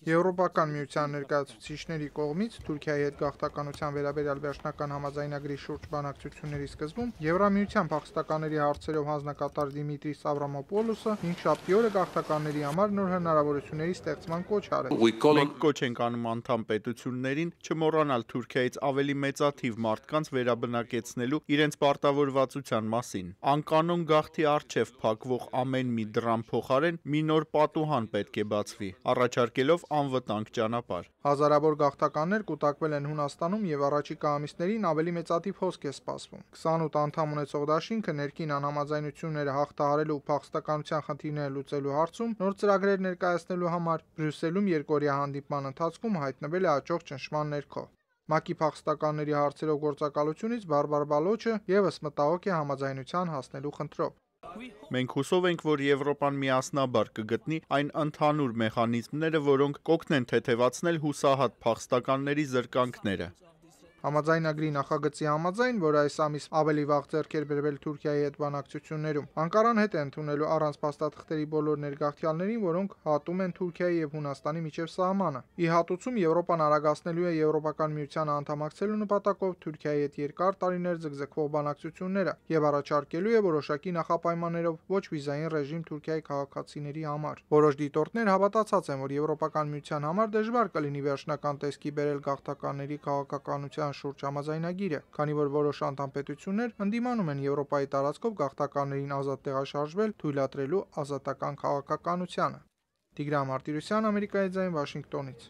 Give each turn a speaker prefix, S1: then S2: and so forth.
S1: Եվրոպական միության ներկայացուցիչների կողմից Թուրքիայի հետ գաղթականության վերաբերյալ վերջնական համաձայնագրի շուրջ բանակցությունների սկզբում Եվրամիության փախստականների հարցերով հանձնակատար Դիմիտրիս Ավրամոպոլոսը հինգշաբթի օրը գաղթականների համար նոր հնարավորությունների ստեղծման կոչ արեց։
S2: Մենք կոչ ենք անում անդամ պետություններին չմոռանալ Թուրքիայից ավելի մեծաթիվ մարդկանց վերաբնակեցնելու իրենց պարտավորվածության մասին։ Անկանոն գաղթի առջև փակվող ամեն մի դռան փոխարեն մի նոր պատուհան պետք է բացվի, առաջարկելով անվտանգ ճանապարհ։
S1: Հազարավոր գաղթականներ կուտակվել են Հունաստանում եւ առաջիկա ամիսներին ավելի մեծաթիվ հոսք է սպասվում։ 28 անդամ ունեցող դաշինքը ներքին անհամաձայնությունները հաղթահարելու ու փախստականության խնդիրները լուծելու հարցում նոր ծրագրեր ներկայացնելու համար Բրյուսելում երկօրյա հանդիպման ընթացքում հայտնվել է հաջող ճնշման ներքո։ ՄԱԿ-ի փախստականների հարցերով գործակալությունից Բարբար Բալոչը ևս մտահոգ է համաձայնության հասնելու խնդրով։
S2: Մենք հուսով ենք, որ Եվրոպան միասնաբար կգտնի այն ընդհանուր մեխանիզմները, որոնք կօգնեն թեթևացնել հուսահատ փախստականների զրկանքները։
S1: Համաձայնագրի նախագծի համաձայն, որ այս ամիս ավելի վաղ ձեռք էր բերվել Թուրքիայի հետ բանակցություններում, Անկարան հետ է ընդունելու առանց փաստաթղթերի բոլոր ներգաղթյալներին, որոնք հատում են Թուրքիայի եւ Հունաստանի միջև սահմանը։ Ի հատուցում Եվրոպան արագացնելու է Եվրոպական միությանը անդամակցելու նպատակով Թուրքիայի հետ երկար տարիներ ձգձգվող բանակցությունները եւ առաջարկելու է որոշակի նախապայմաններով ոչ վիզային ռեժիմ Թուրքիայի քաղաքացիների համար։ Որոշ դիտորդներ հավատացած են, որ Եվրոպական միության համար դժվար կլինի վերջնական տեսքի բերել գաղթականների քաղաքականության շուրջ համաձայնագիրը, քանի որ որոշ անդամ պետություններ ընդդիմանում են Եվրոպայի տարածքով գաղթականներին ազատ տեղաշարժվել թույլատրելու ազատական քաղաքականությանը։ Տիգրան Մարտիրոսյան, Ամերիկայի ձայն, Վաշինգտոնից։